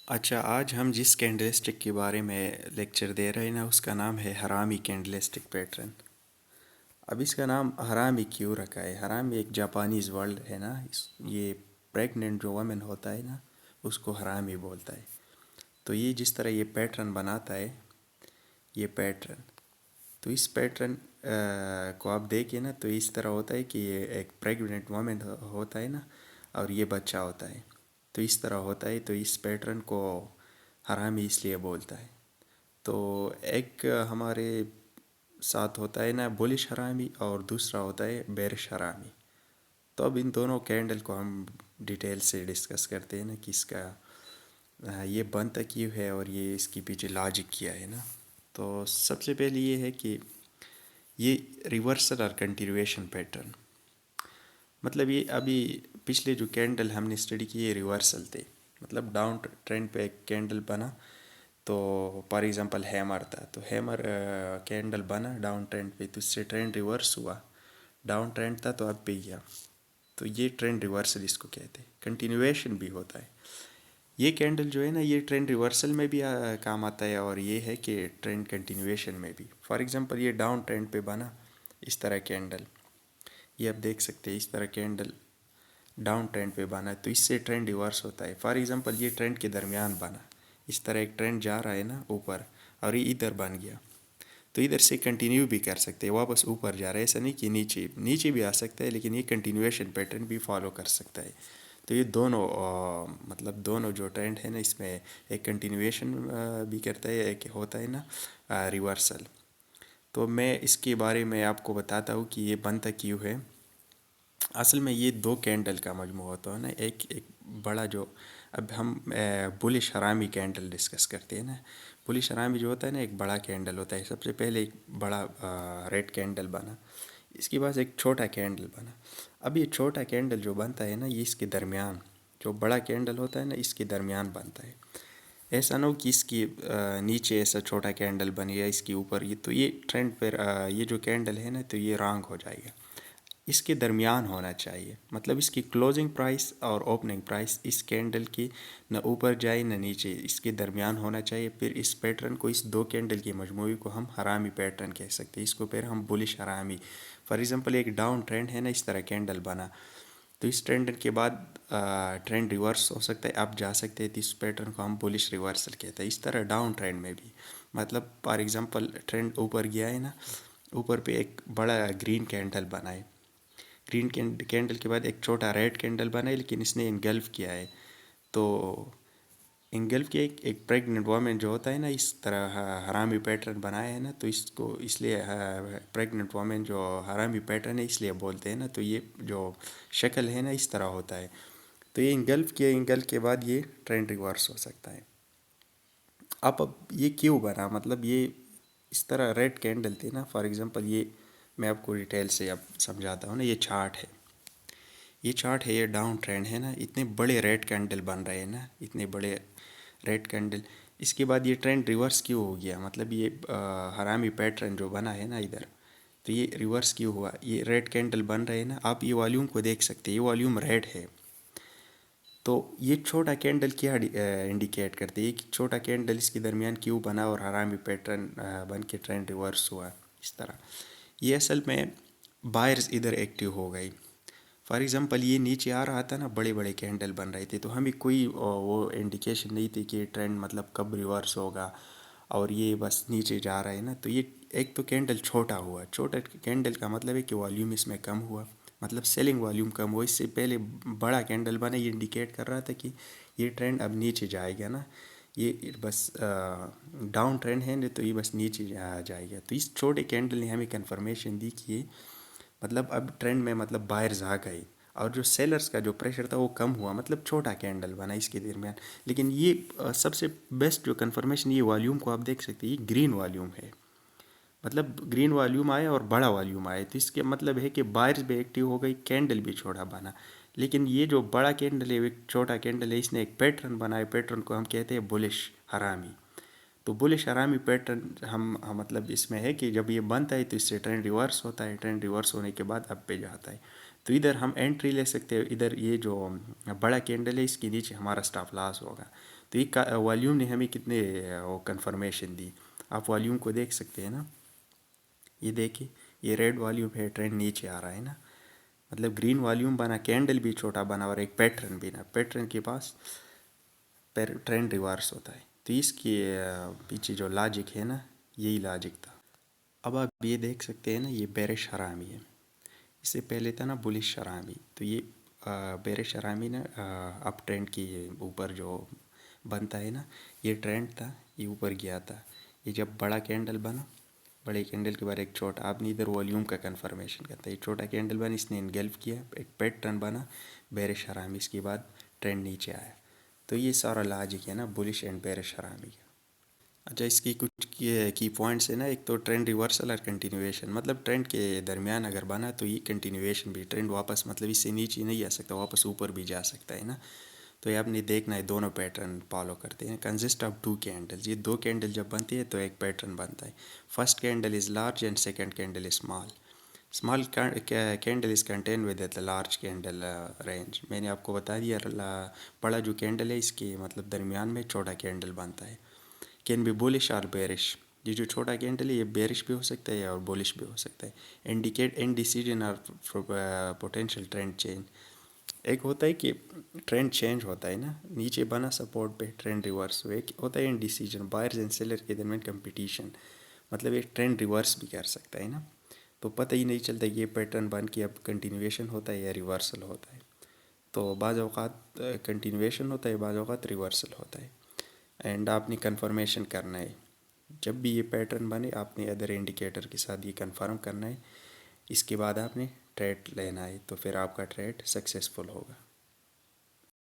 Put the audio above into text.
اچھا، آج ہم جس کینڈل اسٹک کے بارے میں لیکچر دے رہے ہیں نا، اس کا نام ہے حرامی کینڈل اسٹک پیٹرن۔ اب اس کا نام حرامی کیوں رکھا ہے؟ حرامی ایک جاپانیز ورڈ ہے نا، یہ پریگننٹ جو وومن ہوتا ہے نا، اس کو حرامی بولتا ہے۔ تو یہ جس طرح یہ پیٹرن بناتا ہے، یہ پیٹرن، تو اس پیٹرن کو آپ دیکھیں نا، تو اس طرح ہوتا ہے کہ یہ ایک پریگننٹ وومن ہوتا ہے نا، اور یہ بچہ ہوتا ہے، تو اس طرح ہوتا ہے۔ تو اس پیٹرن کو حرامی اس لیے بولتا ہے۔ تو ایک ہمارے ساتھ ہوتا ہے نا بولش حرامی، اور دوسرا ہوتا ہے بیرش حرامی۔ تو اب ان دونوں کینڈل کو ہم ڈیٹیل سے ڈسکس کرتے ہیں نا کہ اس کا یہ بنتا کیوں ہے اور یہ اس کے پیچھے لاجک کیا ہے نا۔ تو سب سے پہلے یہ ہے کہ یہ ریورسل اور کنٹینویشن پیٹرن، مطلب یہ ابھی پچھلے جو کینڈل ہم نے اسٹڈی کی یہ ریورسل تھے، مطلب ڈاؤن ٹرینڈ پہ ایک کینڈل بنا، تو فار ایگزامپل ہیمر تھا، تو ہیمر کینڈل بنا ڈاؤن ٹرینڈ پہ، تو اس سے ٹرینڈ ریورس ہوا، ڈاؤن ٹرینڈ تھا تو اب پہ گیا، تو یہ ٹرینڈ ریورسل اس کو کہتے ہیں۔ کنٹینویشن بھی ہوتا ہے، یہ کینڈل جو ہے نا یہ ٹرینڈ ریورسل میں بھی کام آتا ہے، اور یہ ہے کہ ٹرینڈ کنٹینویشن میں بھی۔ فار ایگزامپل یہ ڈاؤن ٹرینڈ پہ بنا اس طرح کینڈل، یہ آپ دیکھ سکتے ہیں اس طرح کینڈل ڈاؤن ٹرینڈ پہ بنا، تو اس سے ٹرینڈ ریورس ہوتا ہے۔ فار ایگزامپل یہ ٹرینڈ کے درمیان بنا، اس طرح ایک ٹرینڈ جا رہا ہے نا اوپر، اور یہ ادھر بن گیا، تو ادھر سے کنٹینیو بھی کر سکتے ہیں، واپس اوپر جا رہا ہے، ایسا نہیں کہ نیچے بھی آ سکتا ہے، لیکن یہ کنٹینویشن پیٹرن بھی فالو کر سکتا ہے۔ تو یہ دونوں مطلب دونوں جو ٹرینڈ ہے نا، اس میں ایک کنٹینویشن بھی کرتا ہے، ایک ہوتا ہے نا ریورسل۔ تو میں اس کے بارے میں آپ کو بتاتا ہوں کہ یہ بنتا کیوں ہے۔ اصل میں یہ دو کینڈل کا مجموعہ ہوتا ہے نا، ایک بڑا جو، اب ہم بلش حرامی کینڈل ڈسکس کرتے ہیں نا۔ بلش حرامی جو ہوتا ہے نا ایک بڑا کینڈل ہوتا ہے، سب سے پہلے ایک بڑا ریڈ کینڈل بنا، اس کے بعد ایک چھوٹا کینڈل بنا۔ اب یہ چھوٹا کینڈل جو بنتا ہے نا، یہ اس کے درمیان، جو بڑا کینڈل ہوتا ہے نا اس کے درمیان بنتا ہے۔ ایسا نہ ہو کہ اس کی نیچے ایسا چھوٹا کینڈل بنے یا اس کے اوپر، یہ تو یہ ٹرینڈ پر یہ جو کینڈل ہے نا تو یہ رانگ ہو جائے گا۔ اس کے درمیان ہونا چاہیے، مطلب اس کی کلوزنگ پرائس اور اوپننگ پرائس اس کینڈل کی نہ اوپر جائے نہ نیچے، اس کے درمیان ہونا چاہیے۔ پھر اس پیٹرن کو، اس دو کینڈل کے مجموعے کو ہم حرامی پیٹرن کہہ سکتے ہیں، اس کو پھر ہم بلش حرامی۔ فار ایگزامپل ایک ڈاؤن ٹرینڈ ہے نا، اس طرح کینڈل بنا، تو اس ٹرینڈ کے بعد ٹرینڈ ریورس ہو سکتا ہے، اب جا سکتے ہیں، تو اس پیٹرن کو ہم بلش ریورسل کہتے ہیں۔ اس طرح ڈاؤن ٹرینڈ میں بھی، مطلب فار ایگزامپل ٹرینڈ اوپر گیا ہے نا، اوپر پہ ایک بڑا گرین کینڈل بنا ہے، گرین کینڈل کے بعد ایک چھوٹا ریڈ کینڈل بنا ہے، لیکن اس نے انگلف کیا ہے، تو انگلف کے ایک پریگننٹ وومن جو ہوتا ہے نا، اس طرح حرامی پیٹرن بنایا ہے نا، تو اس کو اس لیے پریگننٹ وومن جو حرامی پیٹرن ہے اس لیے بولتے ہیں نا، تو یہ جو شکل ہے نا اس طرح ہوتا ہے، تو یہ انگلف کے بعد یہ ٹرینڈ ریورس ہو سکتا ہے۔ اب یہ کیوں بنا، مطلب یہ اس طرح ریڈ کینڈل تھی نا، فار ایگزامپل یہ میں آپ کو ڈیٹیل سے اب سمجھاتا ہوں نا، یہ چارٹ ہے، یہ چارٹ ہے، یہ ڈاؤن ٹرینڈ ہے نا، اتنے بڑے ریڈ کینڈل بن رہے ہیں نا، اتنے بڑے ریڈ کینڈل، اس کے بعد یہ ٹرینڈ ریورس کیوں ہو گیا، مطلب یہ حرامی پیٹرن جو بنا ہے نا ادھر، تو یہ ریورس کیوں ہوا، یہ ریڈ کینڈل بن رہے ہیں نا، آپ یہ والیوم کو دیکھ سکتے ہیں، یہ والیوم ریڈ ہے، تو یہ چھوٹا کینڈل کیا انڈیکیٹ کرتے ہیں کہ چھوٹا کینڈل اس کے درمیان کیوں بنا اور حرامی پیٹرن بن کے ٹرینڈ ریورس ہوا اس طرح۔ یہ اصل میں بائرز ادھر ایکٹیو ہو گئی۔ فار ایگزامپل یہ نیچے آ رہا تھا نا، بڑے بڑے کینڈل بن رہے تھے، تو ہمیں کوئی وہ انڈیکیشن نہیں تھی کہ ٹرینڈ مطلب کب ریورس ہوگا، اور یہ بس نیچے جا رہا ہے نا، تو یہ ایک تو کینڈل چھوٹا ہوا، چھوٹا کینڈل کا مطلب ہے کہ والیوم اس میں کم ہوا، مطلب سیلنگ والیوم کم ہوا، اس سے پہلے بڑا کینڈل بنا، یہ انڈیکیٹ کر رہا تھا کہ یہ ٹرینڈ اب نیچے جائے گا نا، یہ بس ڈاؤن ٹرینڈ ہے تو یہ بس نیچے جائے گا، تو اس چھوٹے کینڈل نے ہمیں کنفرمیشن دی کہ مطلب اب ٹرینڈ میں مطلب بائرز آ گئے، اور جو سیلرز کا جو پریشر تھا وہ کم ہوا، مطلب چھوٹا کینڈل بنا اس کے درمیان۔ لیکن یہ سب سے بیسٹ جو کنفرمیشن، یہ والیوم کو آپ دیکھ سکتے ہیں، یہ گرین والیوم ہے، مطلب گرین والیوم آیا اور بڑا والیوم آیا، تو اس کے مطلب ہے کہ بائرز بھی ایکٹیو ہو گئی، کینڈل بھی چھوٹا بنا۔ لیکن یہ جو بڑا کینڈل ہے، ایک چھوٹا کینڈل ہے، اس نے ایک پیٹرن بنایا، پیٹرن کو ہم کہتے ہیں بلش حرامی۔ تو بلش حرامی پیٹرن ہم مطلب اس میں ہے کہ جب یہ بنتا ہے تو اس سے ٹرینڈ ریورس ہوتا ہے، ٹرینڈ ریورس ہونے کے بعد اب پہ جاتا ہے، تو ادھر ہم انٹری لے سکتے ہیں، ادھر یہ جو بڑا کینڈل ہے اس کے نیچے ہمارا سٹاپ لاس ہوگا، تو یہ والیوم نے ہمیں کتنے وہ کنفرمیشن دی، آپ والیوم کو دیکھ سکتے ہیں نا، یہ دیکھیں یہ ریڈ والیوم ہے، ٹرینڈ نیچے آ رہا ہے نا، مطلب گرین والیوم بنا، کینڈل بھی چھوٹا بنا اور ایک پیٹرن بھی نا، پیٹرن کے پاس ٹرینڈ ریورس ہوتا ہے. تو اس کی پیچھے جو لاجک ہے نا، یہی لاجک تھا. اب آپ یہ دیکھ سکتے ہیں نا، یہ بیرش حرامی ہے، اس سے پہلے تھا نا بلش حرامی. تو یہ بیرش حرامی نا اپ ٹرینڈ کی اوپر جو بنتا ہے نا، یہ ٹرینڈ تھا، یہ اوپر گیا تھا. یہ جب بڑا کینڈل بنا، بڑے کینڈل کے بعد ایک چھوٹا، آپ نے ادھر والیوم کا کنفرمیشن کرتا ہے، یہ چھوٹا کینڈل بنا، اس نے انگلف کیا، ایک پیٹرن بنا بیرش حرامی، اس کے بعد ٹرینڈ نیچے آیا. تو یہ سارا لاجک ہے نا بلش اینڈ بیرش حرامی کا. اچھا اس کی کچھ کی پوائنٹس ہیں نا، ایک تو ٹرینڈ ریورسل اور کنٹینیویشن، مطلب ٹرینڈ کے درمیان اگر بنا تو یہ کنٹینیویشن بھی، ٹرینڈ واپس مطلب اس سے نیچے نہیں آ سکتا، واپس اوپر بھی جا سکتا ہے نا. تو یہ آپ نے دیکھنا ہے دونوں پیٹرن فالو کرتے ہیں. کنزسٹ آف 2 کینڈلز، یہ 2 کینڈل جب بنتی ہے تو ایک پیٹرن بنتا ہے. First candle is large and second candle is small. Small candle is contain with the large candle range. میں نے آپ کو بتا دیا بڑا جو کینڈل ہے اس کے مطلب درمیان میں چھوٹا کینڈل بنتا ہے. کین بی بولش اور بیرش، یہ جو چھوٹا کینڈل ہے یہ بیرش بھی ہو سکتا ہے اور بولش بھی ہو سکتا ہے. انڈیکیٹ انڈیسیجن اور پوٹینشیل ٹرینڈ چینج. ایک ہوتا ہے کہ ٹرینڈ چینج ہوتا ہے نا، نیچے بنا سپورٹ پہ ٹرینڈ ریورس ہوئے، ایک ہوتا ہے انڈیسیجن، بائرز اینڈ سیلر کے درمیان کمپٹیشن، مطلب ایک ٹرینڈ ریورس بھی کر سکتا ہے نا. تو پتہ ہی نہیں چلتا یہ پیٹرن بن کے اب کنٹینویشن ہوتا ہے یا ریورسل ہوتا ہے. تو بعض اوقات کنٹینویشن ہوتا ہے، بعض اوقات ریورسل ہوتا ہے. اینڈ آپ نے کنفرمیشن کرنا ہے، جب بھی یہ پیٹرن بنے آپ نے ادر انڈیکیٹر کے ساتھ یہ کنفرم کرنا ہے، اس کے بعد آپ نے ٹریڈ لینا ہے، تو پھر آپ کا ٹریڈ سکسیزفل ہوگا.